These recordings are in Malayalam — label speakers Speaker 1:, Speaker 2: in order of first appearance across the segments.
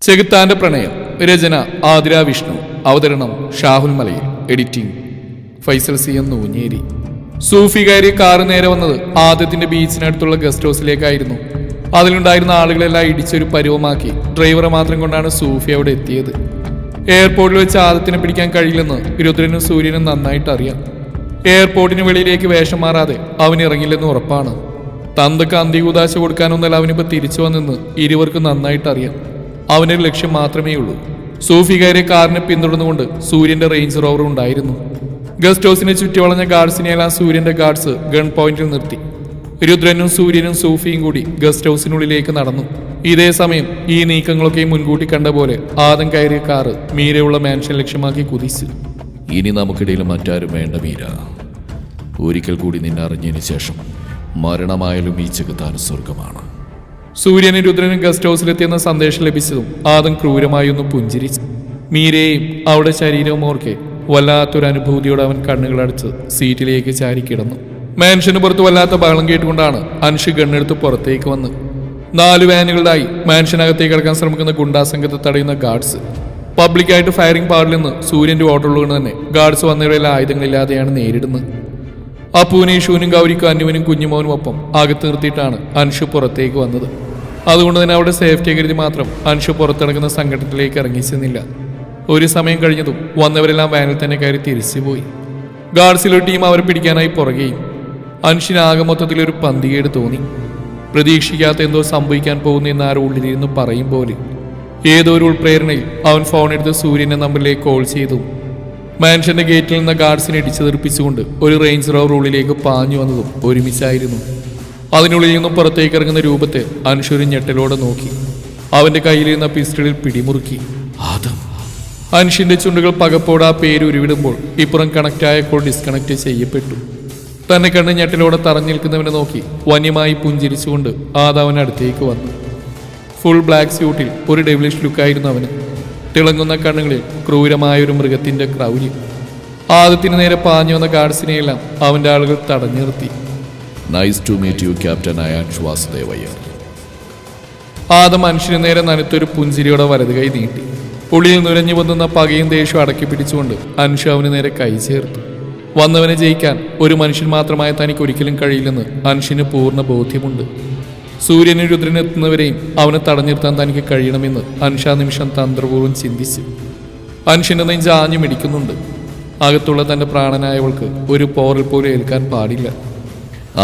Speaker 1: ചെകുത്താന്റെ പ്രണയം. രചന ആതിര വിഷ്ണു. അവതരണം Shahul Malayil. Editing Faisal C M Noonjeri. Sufi കയറിയ കാറ് നേരെ വന്നത് ആദ്യത്തിന്റെ ബീച്ചിനടുത്തുള്ള ഗസ്റ്റ് ഹൗസിലേക്കായിരുന്നു. അതിലുണ്ടായിരുന്ന ആളുകളെല്ലാം ഇടിച്ചൊരു പരുവമാക്കി ഡ്രൈവറെ മാത്രം കൊണ്ടാണ് സൂഫി അവിടെ എത്തിയത്. എയർപോർട്ടിൽ വെച്ച് ആദ്യത്തിനെ പിടിക്കാൻ കഴിയില്ലെന്ന് രുദ്രനും സൂര്യനും നന്നായിട്ട് അറിയാം. എയർപോർട്ടിന് വെളിയിലേക്ക് വേഷം മാറാതെ അവൻ ഇറങ്ങില്ലെന്ന് ഉറപ്പാണ്. തന്തക്ക് അന്ത്യകൂദാശ കൊടുക്കാനൊന്നല്ല അവനിപ്പോൾ തിരിച്ചു വന്നെന്ന് ഇരുവർക്കും നന്നായിട്ട് അറിയാം. അവനൊരു ലക്ഷ്യം മാത്രമേ ഉള്ളൂ. സൂഫി കയറിയ കാറിനെ പിന്തുടർന്നുകൊണ്ട് സൂര്യന്റെ റേഞ്ച് റോവർ ഉണ്ടായിരുന്നു. ഗസ്റ്റ് ഹൗസിനെ ചുറ്റി വളഞ്ഞ ഗാർഡ്സിനെയെല്ലാം സൂര്യന്റെ ഗാർഡ്സ് ഗൺ പോയിന്റിൽ നിർത്തി. രുദ്രനും സൂര്യനും സൂഫിയും കൂടി ഗസ്റ്റ് ഹൗസിനുള്ളിലേക്ക് നടന്നു. ഇതേ സമയം ഈ നീക്കങ്ങളൊക്കെ മുൻകൂട്ടി കണ്ട പോലെ ആദം കയറിയ കാറ് മീരയുള്ള മാൻഷൻ ലക്ഷ്യമാക്കി കുതിച്ചു.
Speaker 2: ഇനി നമുക്കിടയിൽ മറ്റാരും വേണ്ട മീര. ഒരിക്കൽ കൂടി നിന്നെ അറിഞ്ഞതിന് ശേഷം മരണമായാലും ഈ ചെകുത്താൻ സ്വർഗമാണ്.
Speaker 1: സൂര്യനും രുദ്രനും ഗസ്റ്റ് ഹൗസിലെത്തിയെന്ന സന്ദേശം ലഭിച്ചതും ആദം ക്രൂരമായി ഒന്ന് പുഞ്ചിരിച്ചു. മീരയെയും അവളുടെ ശരീരവും ഓർക്കെ വല്ലാത്തൊരു അനുഭൂതിയോടെ അവൻ കണ്ണുകളടച്ച് സീറ്റിലേക്ക് ചാരി കിടന്നു. മാൻഷന് പുറത്ത് വല്ലാത്ത ബഹളം കേട്ടുകൊണ്ടാണ് അൻഷ് ഗണ്ണെടുത്ത് പുറത്തേക്ക് വന്ന് 4 വാനുകളിലായി മാൻഷനകത്തേക്ക് കിടക്കാൻ ശ്രമിക്കുന്ന ഗുണ്ടാസംഘത്തെ തടയുന്ന ഗാർഡ്സ്. പബ്ലിക്കായിട്ട് ഫയറിംഗ് പാടില്ലെന്ന് സൂര്യന്റെ ഓട്ടമുള്ളതുകൊണ്ട് തന്നെ ഗാർഡ്സ് വന്നവരെല്ലാം ആയുധങ്ങളില്ലാതെയാണ് നേരിടുന്നത്. അപ്പുവിനെയും ഷൂനും ഗൗരിക്കും അന്നുവിനും കുഞ്ഞുമോനും ഒപ്പം അകത്ത് നിർത്തിയിട്ടാണ് അൻഷു പുറത്തേക്ക് വന്നത്. അതുകൊണ്ട് തന്നെ അവിടെ സേഫ്റ്റി കരുതി മാത്രം അൻഷു പുറത്തിറങ്ങുന്ന സംഘടനത്തിലേക്ക് ഇറങ്ങിച്ചെന്നില്ല. ഒരു സമയം കഴിഞ്ഞതും വന്നവരെല്ലാം വാനിൽ തന്നെ കയറി തിരിച്ചുപോയി. ഗാർഡ്സിലൊരു ടീം അവരെ പിടിക്കാനായി പുറകെയും. അൻഷിന് ആകെ മൊത്തത്തിലൊരു പന്തികേട് തോന്നി. പ്രതീക്ഷിക്കാത്ത എന്തോ സംഭവിക്കാൻ പോകുന്നു എന്ന് ആരോ ഉള്ളിലിരുന്ന് പറയും പോലെ ഏതോ ഒരു ഉൾപ്രേരണയിൽ അവൻ ഫോണെടുത്ത് സൂര്യന്റെ നമ്പറിലേക്ക് കോൾ ചെയ്തു. മാൻഷന്റെ ഗേറ്റിൽ നിന്ന് ഗാർഡ്സിനെ ഇടിച്ചു തെറിപ്പിച്ചുകൊണ്ട് ഒരു റേഞ്ച് റോവർ ഉള്ളിലേക്ക് പാഞ്ഞു വന്നതും ഒരുമിച്ചായിരുന്നു. അതിനുള്ളിൽ നിന്നും പുറത്തേക്ക് ഇറങ്ങുന്ന രൂപത്തെ അൻഷുരു ഞെട്ടലോടെ നോക്കി. അവന്റെ കയ്യിലിരുന്ന പിസ്റ്റളിൽ പിടിമുറുക്കി.
Speaker 2: ആദം.
Speaker 1: അൻഷിന്റെ ചുണ്ടുകൾ പകപ്പോടെ ആ പേര് ഉരുവിടുമ്പോൾ ഇപ്പുറം കണക്റ്റായ കോൾ ഡിസ്കണക്ട് ചെയ്യപ്പെട്ടു. തന്നെ കണ്ട് ഞെട്ടലോടെ തറഞ്ഞു നിൽക്കുന്നവനെ നോക്കി വന്യമായി പുഞ്ചിരിച്ചുകൊണ്ട് ആദാവൻ അടുത്തേക്ക് വന്നു. ഫുൾ ബ്ലാക്ക് സ്യൂട്ടിൽ ഒരു ഡെവിലിഷ് ലുക്കായിരുന്നു അവന്. തിളങ്ങുന്ന കണ്ണുകളിൽ ക്രൂരമായ ഒരു മൃഗത്തിന്റെ ക്രൗര്യം. ആദത്തിന് നേരെ പാഞ്ഞു വന്ന ഗാർഡ്സിനെയെല്ലാം അവന്റെ ആളുകൾ തടഞ്ഞു നിർത്തി.
Speaker 2: Nice to meet you captain Ayansh Vasudevayyar.
Speaker 1: Adam മനുഷ്യന് നേരെ നനുത്തൊരു പുഞ്ചിരിയോടെ വലത് കൈ നീട്ടി. ഉള്ളിൽ നുരഞ്ഞു വന്നുന്ന പകയും ദേഷ്യവും അടക്കി പിടിച്ചുകൊണ്ട് അൻഷു അവന് നേരെ കൈ ചേർത്തു. വന്നവനെ ജയിക്കാൻ ഒരു മനുഷ്യൻ മാത്രമായ തനിക്ക് ഒരിക്കലും കഴിയില്ലെന്ന് അൻഷിന് പൂർണ്ണ ബോധ്യമുണ്ട്. സൂര്യനും രുദ്രനും എത്തുന്നവരെയും അവനെ തടഞ്ഞിർത്താൻ തനിക്ക് കഴിയണമെന്ന് അൻഷാ നിമിഷം തന്ത്രപൂർവ്വം ചിന്തിച്ചു. അൻഷിന്റെ നെഞ്ച് ആഞ്ഞു മിടിക്കുന്നുണ്ട്. അകത്തുള്ള തന്റെ പ്രാണനായവൾക്ക് ഒരു പോറിൽ പോലും ഏൽക്കാൻ പാടില്ല.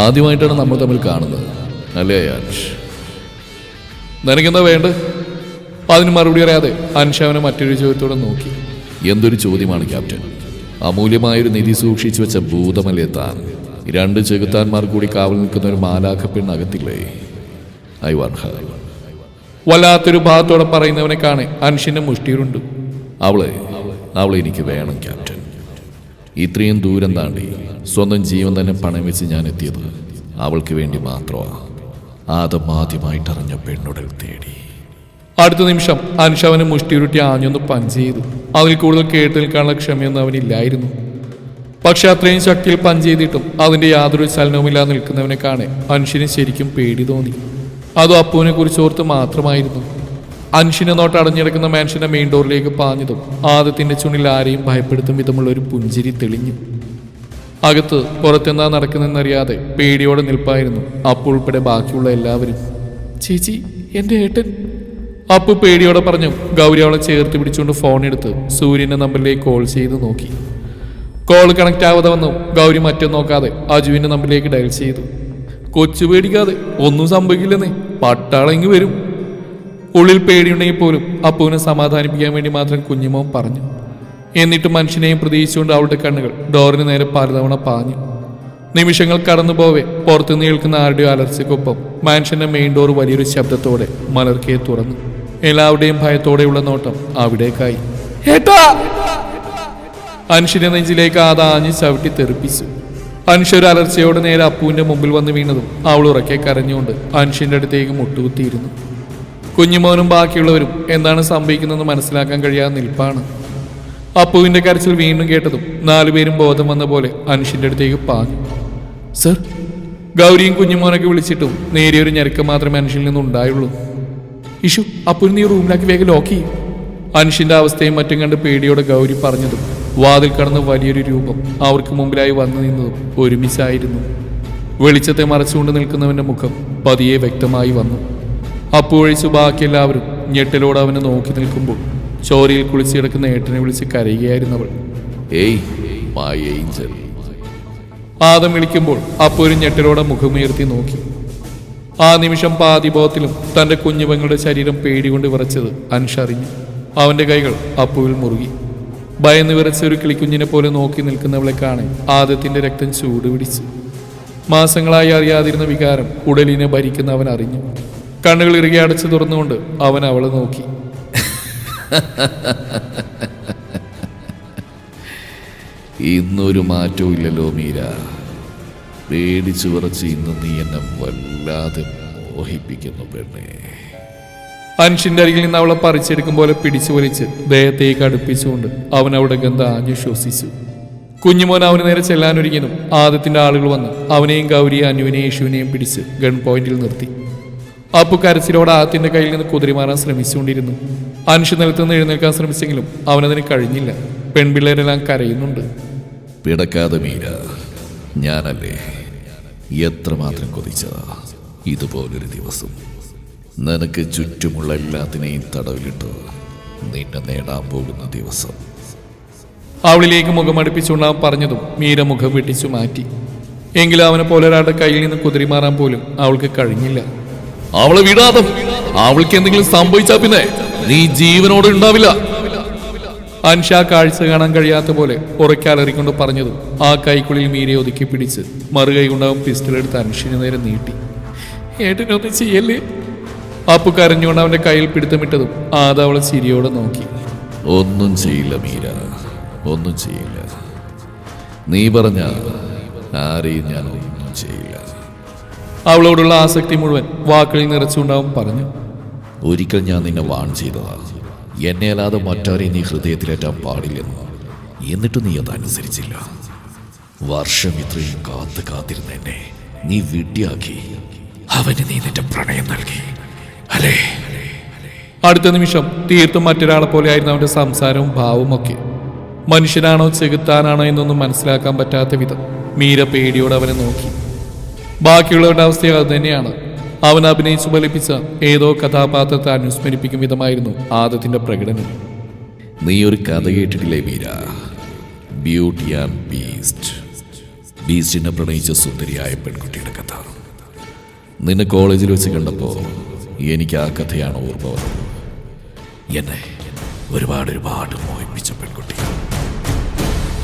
Speaker 2: ആദ്യമായിട്ടാണ് നമ്മൾ തമ്മിൽ കാണുന്നത് അല്ലേ അയാൻഷ്?
Speaker 1: നിനക്കെന്താ വേണ്ട? അതിന് മറുപടി അറിയാതെ അൻഷ അവനെ മറ്റൊരു ചോദ്യത്തോടെ നോക്കി.
Speaker 2: എന്തൊരു ചോദ്യമാണ് ക്യാപ്റ്റൻ? അമൂല്യമായൊരു നിധി സൂക്ഷിച്ചു വെച്ച ഭൂതമല്ലേ താൻ? 2 ചെകുത്താന്മാർ കൂടി കാവൽ നിൽക്കുന്ന ഒരു മാലാഖ പെണ്ണകത്തില്ലേ? I want Har.
Speaker 1: വല്ലാത്തൊരു ഭാഗത്തോടെ പറയുന്നവനെ കാണെ അൻഷിന്റെ മുഷ്ടിയിലുണ്ട്.
Speaker 2: അവളെ എനിക്ക് വേണം ക്യാപ്റ്റൻ. ഇത്രയും ദൂരം താണ്ടി സ്വന്തം ജീവൻ തന്നെ പണം വെച്ച് ഞാൻ എത്തിയത് അവൾക്ക് വേണ്ടി മാത്രമാണ്. ആദം ആദ്യമായിട്ടറിഞ്ഞ പെണ്ണുടൽ തേടി.
Speaker 1: അടുത്ത നിമിഷം അൻഷ അവന് മുഷ്ടിയുരുട്ടി ആഞ്ഞൊന്ന് പഞ്ച് ചെയ്തു. അതിൽ കൂടുതൽ കേട്ട് നിൽക്കാനുള്ള ക്ഷമയൊന്നും അവനില്ലായിരുന്നു. പക്ഷെ അത്രയും ശക്തിയിൽ പഞ്ച് ചെയ്തിട്ടും അതിന്റെ യാതൊരു ചലനവുമില്ലാതെ നിൽക്കുന്നവനെ കാണെ അൻഷിന് ശരിക്കും പേടി തോന്നി. അതും അപ്പുവിനെ കുറിച്ച് ഓർത്ത് മാത്രമായിരുന്നു. അൻഷിനെ നോട്ട് അടഞ്ഞിടക്കുന്ന മാൻഷന്റെ മെയിൻ ഡോറിലേക്ക് പാഞ്ഞതും ആദത്തിന്റെ ചുണ്ടിൽ ആരെയും ഭയപ്പെടുത്തും വിധമുള്ള ഒരു പുഞ്ചിരി തെളിഞ്ഞു. അകത്ത് പുറത്തെന്താ നടക്കുന്നതെന്നറിയാതെ പേടിയോടെ നിൽപ്പായിരുന്നു അപ്പു ഉൾപ്പെടെ ബാക്കിയുള്ള എല്ലാവരും. ചേച്ചി, എന്റെ ഏട്ടൻ, അപ്പു പേടിയോടെ പറഞ്ഞു. ഗൗരി അവളെ ചേർത്ത് പിടിച്ചുകൊണ്ട് ഫോണെടുത്ത് സൂര്യന്റെ നമ്പറിലേക്ക് കോൾ ചെയ്ത് നോക്കി. കോൾ കണക്ട് ആവാതെ വന്നു. ഗൗരി മറ്റും നോക്കാതെ അജുവിന്റെ നമ്പറിലേക്ക് ഡയൽ ചെയ്തു. കൊച്ചു പേടിക്കാതെ, ഒന്നും സംഭവിക്കില്ലെന്നേ, പട്ടാളെങ്കി വരും. ഉള്ളിൽ പേടിയുണ്ടെങ്കിൽ പോലും അപ്പുവിനെ സമാധാനിപ്പിക്കാൻ വേണ്ടി മാത്രം കുഞ്ഞുമോൻ പറഞ്ഞു. എന്നിട്ട് മനുഷ്യനെയും പ്രതീക്ഷിച്ചുകൊണ്ട് അവളുടെ കണ്ണുകൾ ഡോറിന് നേരെ പലതവണ പാഞ്ഞു. നിമിഷങ്ങൾ കടന്നു പോവെ പുറത്തുനിന്ന് കേൾക്കുന്ന ആരുടെയോ അലർച്ചയ്ക്കൊപ്പം മാൻഷന്റെ മെയിൻ ഡോർ വലിയൊരു ശബ്ദത്തോടെ മലർക്കെ തുറന്നു. എല്ലാവരുടെയും ഭയത്തോടെയുള്ള നോട്ടം അവിടേക്കായി. അൻഷിന്റെ നെഞ്ചിലേക്ക് ആഞ്ഞ് ചവിട്ടി തെറിപ്പിച്ചു. അൻഷ് ഒരു അലർച്ചയോടെ നേരെ അപ്പുവിന്റെ മുമ്പിൽ വന്ന് വീണതും അവൾ ഉറക്കെ കരഞ്ഞുകൊണ്ട് അൻഷിന്റെ അടുത്തേക്ക് മുട്ടുകുത്തിയിരുന്നു. കുഞ്ഞുമോനും ബാക്കിയുള്ളവരും എന്താണ് സംഭവിക്കുന്നതെന്ന് മനസ്സിലാക്കാൻ കഴിയാതെ നിൽപ്പാണ്. അപ്പുവിന്റെ കരച്ചിൽ വീണ്ടും കേട്ടതും 4 പേരും ബോധം വന്ന പോലെ അൻഷിന്റെ അടുത്തേക്ക് പാഞ്ഞു. സർ, ഗൗരിയും കുഞ്ഞുമോനൊക്കെ വിളിച്ചിട്ടും നേരിയൊരു ഞെരുക്കം മാത്രമേ അൻഷിൽ നിന്നുണ്ടായുള്ളൂ. ഇഷു അപ്പുവിന് നീ റൂമിലാക്കി വേഗം ലോക്ക് ചെയ്യും. അൻഷിന്റെ അവസ്ഥയും മറ്റും കണ്ട് പേടിയോടെ ഗൗരി പറഞ്ഞതും വാതിൽ കടന്ന് വലിയൊരു രൂപം അവർക്ക് മുമ്പിലായി വന്നു നിന്നതും ഒരുമിച്ചായിരുന്നു. വെളിച്ചത്തെ മറച്ചുകൊണ്ട് നിൽക്കുന്നവന്റെ മുഖം പതിയെ വ്യക്തമായി വന്നു. അപ്പൊഴിച്ചു ബാക്കി എല്ലാവരും ഞെട്ടലോടെ അവനെ നോക്കി നിൽക്കുമ്പോൾ ചോരയിൽ കുളിച്ച് കിടക്കുന്ന ഏട്ടനെ വിളിച്ച് കരയുകയായിരുന്നവൾ.
Speaker 2: ഏയ് മൈ ഏഞ്ചൽ.
Speaker 1: ആദം വിളിക്കുമ്പോൾ അപ്പോൾ ഒരു ഞെട്ടലോടെ മുഖമുയർത്തി നോക്കി. ആ നിമിഷം പാതിബോധത്തിലും തന്റെ കുഞ്ഞുപങ്ങളുടെ ശരീരം പേടികൊണ്ട് വിറച്ചത് അൻഷറിഞ്ഞു. അവന്റെ കൈകൾ അപ്പുവിൽ മുറുകി. ഭയന്ന് വിറച്ച ഒരു കിളിക്കുഞ്ഞിനെ പോലെ നോക്കി നിൽക്കുന്നവളെ കാണാൻ ആദത്തിന്റെ രക്തം ചൂടുപിടിച്ചു. മാസങ്ങളായി അറിയാതിരുന്ന വികാരം ഉടലിനെ ഭരിക്കുന്ന അവൻ അറിഞ്ഞു. കണ്ണുകൾ ഇറുകെ അടച്ചു തുറന്നുകൊണ്ട് അവൻ അവളെ നോക്കി.
Speaker 2: ഇന്നൊരു മാറ്റവും ഇല്ലല്ലോ മീര. പേടിച്ചു വിറച്ച് ഇന്ന് നീ എന്നെ വല്ലാതെ മോഹിപ്പിക്കുന്നു പെണ്ണേ.
Speaker 1: അൻഷിന്റെ അരികിൽ നിന്ന് അവളെ പറിച്ചെടുക്കും പോലെ പിടിച്ചു വലിച്ച് ദേഹത്തേക്ക് അടുപ്പിച്ചുകൊണ്ട് അവൻ അവിടെ ഗന്ധ ആഞ്ഞു ശ്വസിച്ചു. കുഞ്ഞുമോൻ അവന് നേരെ ചെല്ലാനൊരുങ്ങിയതും ആദത്തിന്റെ ആളുകൾ വന്ന് അവനെയും ഗൗരിയെ അനുവിനെയും യേശുവിനെയും പിടിച്ച് ഗൺ പോയിന്റിൽ നിർത്തി. അപ്പു കരച്ചിലോടെ ആദത്തിന്റെ കയ്യിൽ നിന്ന് കുതിരിമാറാൻ ശ്രമിച്ചുകൊണ്ടിരുന്നു. അൻഷ് നിലത്തുനിന്ന് എഴുന്നേൽക്കാൻ ശ്രമിച്ചെങ്കിലും അവനതിന് കഴിഞ്ഞില്ല. പെൺപിള്ളേരെല്ലാം കരയുന്നുണ്ട്.
Speaker 2: പിടക്കാതെ മീര, ഞാനല്ലേ എത്രമാത്രം കൊതിച്ചതാ ഇതുപോലൊരു ദിവസം. നിനക്ക് ചുറ്റുമുള്ള എല്ലാത്തിനെയും തടവിലിട്ട് നിന്നെ നേടാൻ പോകുന്ന ദിവസം.
Speaker 1: അവളിലേക്ക് മുഖം അടുപ്പിച്ചുകൊണ്ട് അവൻ പറഞ്ഞതും മീര മുഖം വെട്ടിച്ചു മാറ്റി. എങ്കിലും അവനെ പോലെ ഒരാളുടെ കയ്യിൽ നിന്ന് കുതിരിമാറാൻ പോലും അവൾക്ക് കഴിഞ്ഞില്ല.
Speaker 2: അവളെ വിടാതെ, അവൾക്ക് എന്തെങ്കിലും സംഭവിച്ചാ പിന്നെ നീ ജീവനോടെ ഉണ്ടാവില്ല.
Speaker 1: അൻഷ കാഴ്ച കാണാൻ കഴിയാത്ത പോലെ ഉറക്കാലറിക്കൊണ്ട് പറഞ്ഞതും ആ കൈക്കുള്ളിൽ മീരയെ ഒതുക്കി പിടിച്ച് മറുകൈ കൊണ്ടാവും പിസ്റ്റൾ എടുത്ത് അൻഷിന് നേരെ നീട്ടി. ഏട്ടനൊന്നും ചെയ്യല്ലേ? അപ്പു കരഞ്ഞുകൊണ്ട് അവന്റെ കയ്യിൽ പിടുത്തമിട്ടതും ആദ അവളെ ചിരിയോടെ നോക്കി.
Speaker 2: ഒന്നും ചെയ്യില്ല മീര, ഒന്നും ചെയ്യില്ല. നീ പറഞ്ഞ ആരെയും ഞാൻ ഒന്നും ചെയ്യില്ല.
Speaker 1: അവളോടുള്ള ആസക്തി മുഴുവൻ വാക്കുകളിൽ നിറച്ചുകൊണ്ടാവും പറഞ്ഞു.
Speaker 2: ഒരിക്കൽ ഞാൻ നിന്നെ വാൺ ചെയ്തതാ, എന്നെ അല്ലാതെ മറ്റാരെയും നീ ഹൃദയത്തിലേറ്റാൻ പാടില്ലെന്ന്. എന്നിട്ട് നീ അതനുസരിച്ചില്ല. വർഷം ഇത്രയും കാത്തിരുന്ന എന്നെ നീ വിഡ്ഢിയാക്കി. അവന് നീ നിന്റെ പ്രണയം നൽകി അല്ലേ?
Speaker 1: അടുത്ത നിമിഷം തീർത്തും മറ്റൊരാളെ പോലെയായിരുന്നു അവന്റെ സംസാരവും ഭാവവും ഒക്കെ. മനുഷ്യനാണോ ചെകുത്താനാണോ എന്നൊന്നും മനസ്സിലാക്കാൻ പറ്റാത്ത വിധം മീര പേടിയോടെ അവനെ നോക്കി. ബാക്കിയുള്ളവരുടെ അവസ്ഥ അത് തന്നെയാണ്. അവൻ അഭിനയിച്ചു ഫലിപ്പിച്ച ഏതോ കഥാപാത്രത്തെ അനുസ്മരിപ്പിക്കും വിധമായിരുന്നു ആദത്തിന്റെ പ്രകടനം.
Speaker 2: നീ ഒരു കഥ കേട്ടിട്ടില്ലേ മീര? Beauty and beast. ബീസ്റ്റിനെ പ്രണയിച്ച സുന്ദരിയായ പെൺകുട്ടിയുടെ കഥ. നിന്നെ കോളേജിൽ വെച്ച് കണ്ടപ്പോൾ എനിക്ക് ആ കഥയാണ് ഓർമ്മ വന്നത്. എന്നെ ഒരുപാട് മോഹിപ്പിച്ച പെൺകുട്ടി.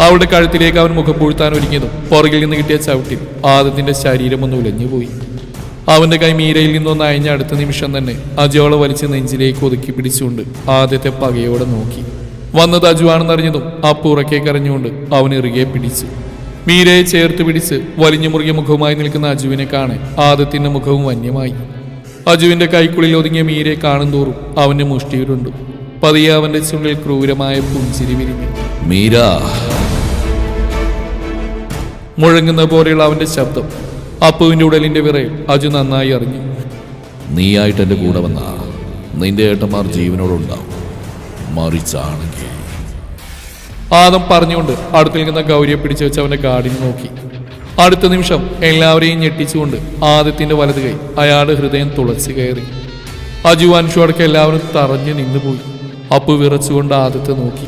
Speaker 1: അവളുടെ കഴുത്തിലേക്ക് അവൻ മുഖം പൂഴ്ത്താൻ ഒരുങ്ങിയതും പുറകിൽ നിന്ന് കിട്ടിയ ചവിട്ടിൽ ആദത്തിന്റെ ശരീരം ഒന്ന് ഉലഞ്ഞുപോയി. അവന്റെ കൈ മീരയിൽ നിന്നൊന്ന് അയഞ്ഞ അടുത്ത നിമിഷം തന്നെ അജുവളെ വലിച്ച് നെഞ്ചിലേക്ക് ഒതുക്കി പിടിച്ചുകൊണ്ട് ആദ്യത്തെ പകയോടെ നോക്കി. വന്നത് അജുവാണെന്നറിഞ്ഞതും അപ്പു ഉറക്കെ കരഞ്ഞുകൊണ്ട് അവൻ ഇറുകെ പിടിച്ചു. മീരയെ ചേർത്ത് പിടിച്ച് വലിഞ്ഞു മുറുകിയ മുഖവുമായി നിൽക്കുന്ന അജുവിനെ കാണാൻ ആദത്തിന്റെ മുഖവും വന്യമായി. അജുവിന്റെ കൈക്കുള്ളിൽ ഒതുങ്ങിയ മീരയെ കാണും തോറും അവന്റെ മുഷ്ടിയിലുണ്ട്. പതിയെ അവന്റെ ചുണ്ടിൽ ക്രൂരമായ പുഞ്ചിരി വിരിഞ്ഞു.
Speaker 2: മീര
Speaker 1: മുഴങ്ങുന്ന പോലെയുള്ള അവന്റെ ശബ്ദം. അപ്പുവിന്റെ ഉടലിന്റെ വിറയിൽ അജു നന്നായി അറിഞ്ഞു.
Speaker 2: നീയായിട്ട് എൻ്റെ കൂടെ വന്ന നിന്റെ ഏട്ടന്മാർ ജീവനോടുണ്ടാവും, മറിച്ചാണെങ്കിൽ.
Speaker 1: ആദം പറഞ്ഞുകൊണ്ട് അടുത്ത് നിൽക്കുന്ന ഗൗരിയെ പിടിച്ചു വെച്ച് അവന്റെ ഗാർഡിനെ നോക്കി. അടുത്ത നിമിഷം എല്ലാവരെയും ഞെട്ടിച്ചുകൊണ്ട് ആദത്തിന്റെ വലത് കൈ അയാളുടെ ഹൃദയം തുളച്ചു കയറി. അജു അൻഷു അടക്കം എല്ലാവരും തറഞ്ഞു നിന്നുപോയി. അപ്പു വിറച്ചുകൊണ്ട് ആദത്തെ നോക്കി.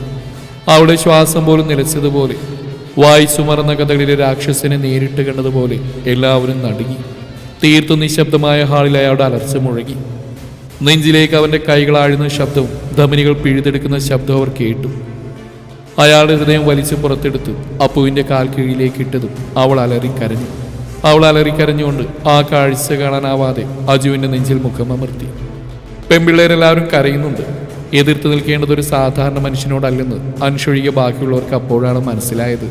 Speaker 1: അവിടെ ശ്വാസം പോലും നിലച്ചതുപോലെ, വായിച്ചു മറന്ന കഥകളിലെ രാക്ഷസനെ നേരിട്ട് കണ്ടതുപോലെ എല്ലാവരും നടുങ്ങി. തീർത്തും നിശബ്ദമായ ഹാളിൽ അയാളുടെ അലർച്ച മുഴങ്ങി. നെഞ്ചിലേക്ക് അവന്റെ കൈകൾ ആഴുന്ന ശബ്ദവും ധമനികൾ പിഴുതെടുക്കുന്ന ശബ്ദവും അവർ കേട്ടു. അയാളുടെ ഹൃദയം വലിച്ചു പുറത്തെടുത്ത് അപ്പുവിന്റെ കാൽ കീഴിലേക്ക് ഇട്ടതും അവൾ അലറിക്കരഞ്ഞു. അവൾ അലറിക്കരഞ്ഞുകൊണ്ട് ആ കാഴ്ച കാണാനാവാതെ അജുവിന്റെ നെഞ്ചിൽ മുഖമമർത്തി. പെൺപിള്ളേരെല്ലാവരും കരയുന്നുണ്ട്. എതിർത്ത് നിൽക്കേണ്ടത് ഒരു സാധാരണ മനുഷ്യനോടല്ലെന്ന് അൻഷൊഴികെ ബാക്കിയുള്ളവർക്ക് അപ്പോഴാണ് മനസ്സിലായത്.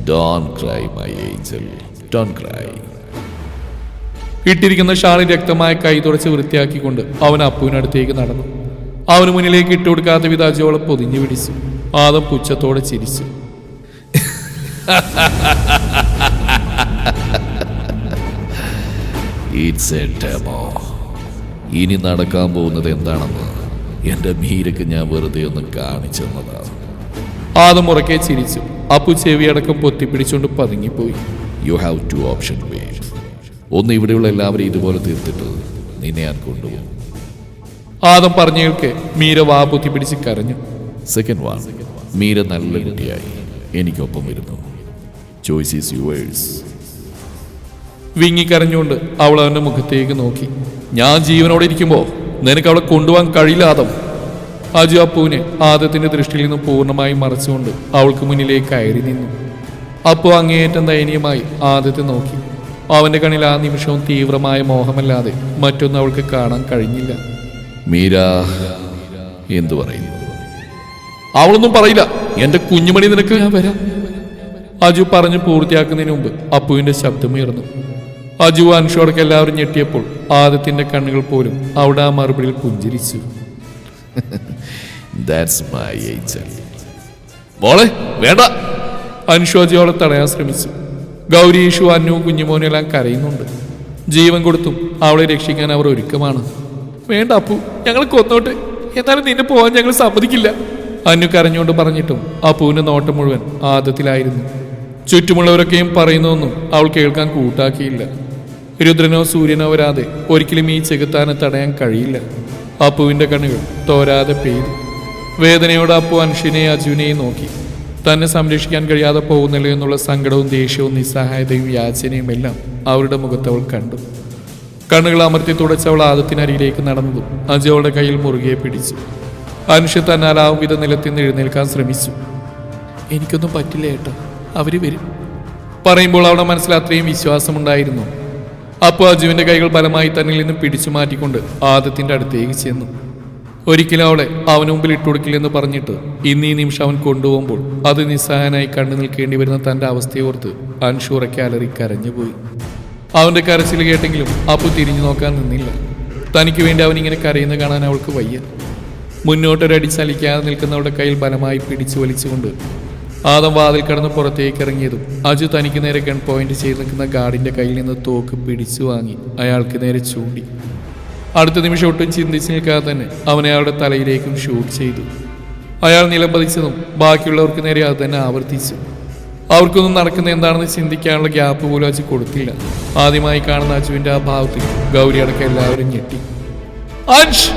Speaker 2: Don't cry, my angel. Don't cry.
Speaker 1: ഇട്ടിരിക്കുന്ന ഷാളിൽ രക്തമായ കൈ തുടച്ച് വൃത്തിയാക്കിക്കൊണ്ട് അവൻ അപ്പുവിനടുത്തേക്ക് നടന്നു. അവന് മുന്നിലേക്ക് ഇട്ടുകൊടുക്കാത്ത വിധ അജോളെ പൊതിഞ്ഞു പിടിച്ചു. ആദം പുച്ഛത്തോടെ ചിരിച്ചു.
Speaker 2: It's a demo. ഇനി നടക്കാൻ പോകുന്നത് എന്താണെന്ന് എൻ്റെ മീരയ്ക്ക് ഞാൻ വെറുതെ ഒന്ന് കാണിച്ചു തന്നതാണ്.
Speaker 1: ആദം ഉറക്കെ ചിരിച്ചു. അപ്പു ചെവിയടക്കം പൊത്തിപ്പിടിച്ചുകൊണ്ട് പതുങ്ങിപ്പോയി.
Speaker 2: You have two option way. ഒന്ന് ഇവിടെയുള്ള എല്ലാവരും ഇതുപോലെ തീർത്തിട്ട് നിന്നെ ഞാൻ കൊണ്ടുപോകും.
Speaker 1: ആദം പറഞ്ഞു കേൾക്കെ മീര വാ പൊത്തിപ്പിടിച്ച് കരഞ്ഞു.
Speaker 2: സെക്കൻഡ് വൺ, മീര നല്ല കുട്ടിയായി എനിക്കൊപ്പം വരുന്നു. Choice is yours.
Speaker 1: വിങ്ങിക്കരഞ്ഞുകൊണ്ട് അവൾ അവന്റെ മുഖത്തേക്ക് നോക്കി. ഞാൻ ജീവനോടെ ഇരിക്കുമ്പോൾ നിനക്ക് അവളെ കൊണ്ടുപോകാൻ കഴിയില്ല ആദം. അജു അപ്പുവിനെ ആദത്തിന്റെ ദൃഷ്ടിയിൽ നിന്നും പൂർണ്ണമായും മറച്ചുകൊണ്ട് അവൾക്ക് മുന്നിലേക്ക് കയറി നിന്നു. അപ്പു അങ്ങേയറ്റം ദയനീയമായി ആദത്തെ നോക്കി. അവന്റെ കണ്ണിൽ ആ നിമിഷവും തീവ്രമായ മോഹമല്ലാതെ മറ്റൊന്നും അവൾക്ക് കാണാൻ കഴിഞ്ഞില്ല.
Speaker 2: മീര എന്തു പറയുന്നു?
Speaker 1: അവളൊന്നും പറയില്ല. എന്റെ കുഞ്ഞുമണി നിനക്ക് ഞാൻ വരാം. അജു പറഞ്ഞു പൂർത്തിയാക്കുന്നതിന് മുമ്പ് അപ്പുവിന്റെ ശബ്ദമുയർന്നു. അജു അൻഷോടൊക്കെ എല്ലാവരും ഞെട്ടിയപ്പോൾ ആദത്തിന്റെ കണ്ണുകൾ പോലും അവിടെ ആ മറുപടിയിൽ പുഞ്ചിരിച്ചു. മോളെ വേണ്ട. അൻഷു അജുവോളെ തടയാൻ ശ്രമിച്ചു. ഗൗരി, ഈഷു, അന്നുവും കുഞ്ഞുമോനും എല്ലാം കരയുന്നുണ്ട്. ജീവൻ കൊടുത്തും അവളെ രക്ഷിക്കാൻ അവർ ഒരുക്കമാണ്. വേണ്ട അപ്പു, ഞങ്ങൾ കൊന്നോട്ടെ. എന്നാലും നിന്നെ പോകാൻ ഞങ്ങൾ സമ്മതിക്കില്ല. അന്നു കരഞ്ഞുകൊണ്ട് പറഞ്ഞിട്ടും അപ്പുവിന്റെ നോട്ടം മുഴുവൻ ആദത്തിലായിരുന്നു. ചുറ്റുമുള്ളവരൊക്കെയും പറയുന്നതൊന്നും അവൾ കേൾക്കാൻ കൂട്ടാക്കിയില്ല. രുദ്രനോ സൂര്യനോ വരാതെ ഒരിക്കലും ഈ ചെകുത്താനെ തടയാൻ കഴിയില്ല. അപ്പുവിന്റെ കണ്ണുകൾ തോരാതെ പെയ്തു. വേദനയോടെ അപ്പു അൻഷിനെയും അജുവിനെയും നോക്കി. തന്നെ സംരക്ഷിക്കാൻ കഴിയാതെ പോകുന്നില്ല എന്നുള്ള സങ്കടവും ദേഷ്യവും നിസ്സഹായതയും യാചനയും എല്ലാം അവരുടെ മുഖത്ത് അവൾ കണ്ടു. കണ്ണുകൾ അമർത്തി തുടച്ചവൾ ആദത്തിനരിയിലേക്ക് നടന്നതും അജു അവളുടെ കയ്യിൽ മുറുകെ പിടിച്ചു. അൻഷ് തന്നാലാവും വിധം നിലത്തിൽ നിന്ന് എഴുന്നേൽക്കാൻ ശ്രമിച്ചു. എനിക്കൊന്നും പറ്റില്ല ഏട്ടാ, അവര് വരും പറയുമ്പോൾ അവളുടെ മനസ്സിൽ അത്രയും വിശ്വാസമുണ്ടായിരുന്നു. അപ്പോൾ അജുവിന്റെ കൈകൾ ബലമായി തന്നിൽ നിന്ന് പിടിച്ചു മാറ്റിക്കൊണ്ട് ആദത്തിന്റെ അടുത്തേക്ക് ചെന്നു. ഒരിക്കലും അവളെ അവന് മുമ്പിൽ ഇട്ടുകൊടുക്കില്ലെന്ന് പറഞ്ഞിട്ട് ഇന്ന് ഈ നിമിഷം അവൻ കൊണ്ടുപോകുമ്പോൾ അത് നിസ്സഹായനായി കണ്ടു നിൽക്കേണ്ടി വരുന്ന തന്റെ അവസ്ഥയോർത്ത് അൻഷു ഉറക്കെ അലറി കരഞ്ഞുപോയി. അവന്റെ കരച്ചിൽ കേട്ടെങ്കിലും അപ്പു തിരിഞ്ഞു നോക്കാൻ നിന്നില്ല. തനിക്ക് വേണ്ടി അവനിങ്ങനെ കരയുന്ന കാണാൻ അവൾക്ക് വയ്യ. മുന്നോട്ടൊരടി ചലിക്കാതെ നിൽക്കുന്നവളുടെ കയ്യിൽ ബലമായി പിടിച്ചു വലിച്ചുകൊണ്ട് ആദം വാതിൽ കടന്ന് പുറത്തേക്ക് ഇറങ്ങിയതും അജു തനിക്ക് നേരെ ഗൺ പോയിന്റ് ചെയ്ത് നിൽക്കുന്ന ഗാർഡിന്റെ കയ്യിൽ നിന്ന് തോക്ക് പിടിച്ചു വാങ്ങി അയാൾക്ക് നേരെ ചൂണ്ടി. അടുത്ത നിമിഷം ഒട്ടും ചിന്തിച്ച് നിൽക്കാതെ തന്നെ അവൻ അയാളുടെ തലയിലേക്കും ഷൂട്ട് ചെയ്തു. അയാൾ നിലംപതിച്ചതും ബാക്കിയുള്ളവർക്ക് നേരെ അത് തന്നെ ആവർത്തിച്ചു. അവർക്കൊന്നും നടക്കുന്ന എന്താണെന്ന് ചിന്തിക്കാനുള്ള ഗ്യാപ്പ് പോലും അജു കൊടുത്തില്ല. ആദ്യമായി കാണുന്ന അജുവിന്റെ ആ ഭാവത്തിൽ ഗൗരി അടക്കം എല്ലാവരും ഞെട്ടി. അൻഷ്!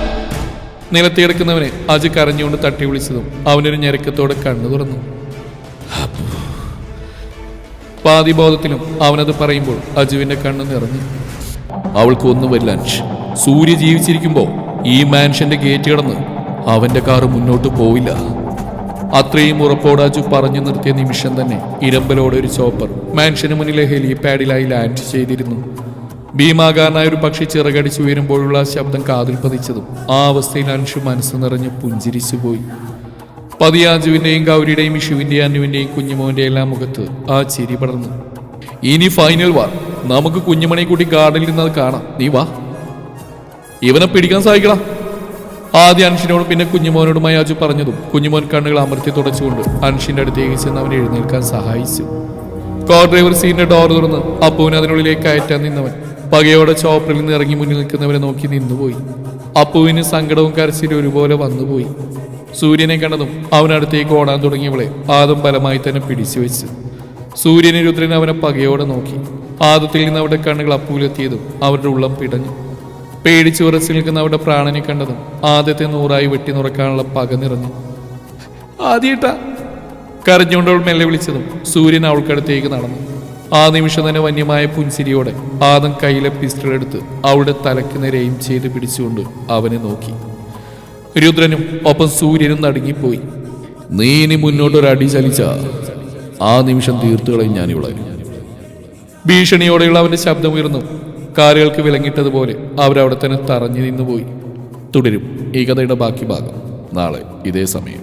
Speaker 1: നിലത്തിയെടുക്കുന്നവനെ അജു കരഞ്ഞുകൊണ്ട് തട്ടി വിളിച്ചതും അവനൊരു ഞെരുക്കത്തോടെ കണ്ണു തുറന്നു. പാതിബോധത്തിലും അവനത് പറയുമ്പോൾ അജുവിന്റെ കണ്ണ് നിറഞ്ഞു.
Speaker 2: അവൾക്ക് ഒന്നും വരില്ല അൻഷ്.
Speaker 1: സൂര്യ ജീവിച്ചിരിക്കുമ്പോ ഈ മാൻഷന്റെ ഗേറ്റ് കടന്ന് അവന്റെ കാറ് മുന്നോട്ട് പോവില്ല. അത്രയും ഉറപ്പോടെ അജു പറഞ്ഞു നിർത്തിയ നിമിഷം തന്നെ ഇരമ്പലോടെ ഒരു ചോപ്പർ മാൻഷന് മുന്നിലെ ഹെലിപാഡിലായി ലാൻഡ് ചെയ്തിരുന്നു. ഭീമാകാരനായ ഒരു പക്ഷി ചിറകടിച്ചു ഉയരുമ്പോഴുള്ള ശബ്ദം കാതിൽ പതിച്ചതും ആ അവസ്ഥയിൽ അൻഷു മനസ്സ് നിറഞ്ഞ് പുഞ്ചിരിച്ചുപോയി. പതിയാജുവിന്റെയും ഗൗരിയുടെയും ഇഷുവിന്റെയും അന്നുവിന്റെയും കുഞ്ഞുമോന്റെ എല്ലാം മുഖത്ത് ആ ചിരി പടർന്നു. ഇനി ഫൈനൽ വാർ. നമുക്ക് കുഞ്ഞുമണി കൂട്ടി ഗാർഡിൽ നിന്നത് കാണാം. നീ വാ, ഇവനെ പിടിക്കാൻ സാധിക്കണം. ആദ്യം അൻഷിനോടും പിന്നെ കുഞ്ഞുമോനോടുമായി അജു പറഞ്ഞതും കുഞ്ഞുമോൻ കണ്ണുകൾ അമർത്തി തുടച്ചുകൊണ്ട് അൻഷിന്റെ അടുത്തേക്ക് ചെന്ന് അവനെ എഴുന്നേൽക്കാൻ സഹായിച്ചു. കാർ ഡ്രൈവർ സീറ്റിന്റെ ഡോർ തുറന്ന് അപ്പുവിനെ അതിനുള്ളിലേക്ക് കയറ്റാൻ നിന്നവൻ പകയോടെ ചോപ്പറിൽ നിന്ന് ഇറങ്ങി മുന്നിൽ നിൽക്കുന്നവരെ നോക്കി നിന്നുപോയി. അപ്പുവിന് സങ്കടവും കരച്ചിലും ഒരുപോലെ വന്നുപോയി. സൂര്യനെ കണ്ടതും അവനടുത്തേക്ക് ഓടാൻ തുടങ്ങിയവളെ ആദം ബലമായി തന്നെ പിടിച്ചു വെച്ചു. സൂര്യനെ രുദ്രൻ അവനെ പകയോടെ നോക്കി. ആദത്തിൽ നിന്ന് അവരുടെ കണ്ണുകൾ അപ്പുവിലെത്തിയതും അവരുടെ ഉള്ളം പിടഞ്ഞു. പേടിച്ചു ഉറച്ചു നിൽക്കുന്ന അവരുടെ പ്രാണനെ കണ്ടതും ആദ്യത്തെ 100 വെട്ടി നുറക്കാനുള്ള പക നിറഞ്ഞു. ആദ്യേട്ടാ കരഞ്ഞുകൊണ്ടവൾ മെല്ലെ വിളിച്ചതും സൂര്യൻ അവൾക്കടുത്തേക്ക് നടന്നു. ആ നിമിഷം തന്നെ വന്യമായ പുൻസിരിയോടെ ആദം കയ്യിലെ പിസ്റ്റൾ എടുത്ത് അവളുടെ തലക്ക് നേരെയും ചെയ്ത് പിടിച്ചുകൊണ്ട് അവനെ നോക്കി. രുദ്രനും ഒപ്പം സൂര്യനും നടുങ്ങിപ്പോയി.
Speaker 2: നീ ഇനി മുന്നോട്ടൊരടി ചലിച്ച ആ നിമിഷം തീർത്തുകളയും ഞാനിവിടെ.
Speaker 1: ഭീഷണിയോടെയുള്ള അവന്റെ ശബ്ദമുയർന്നു. കാലുകൾക്ക് വിലങ്ങിട്ടതുപോലെ അവരവിടെ തന്നെ തറഞ്ഞു നിന്നുപോയി.
Speaker 2: തുടരും ഈ കഥയുടെ ബാക്കി ഭാഗം നാളെ ഇതേ സമയം.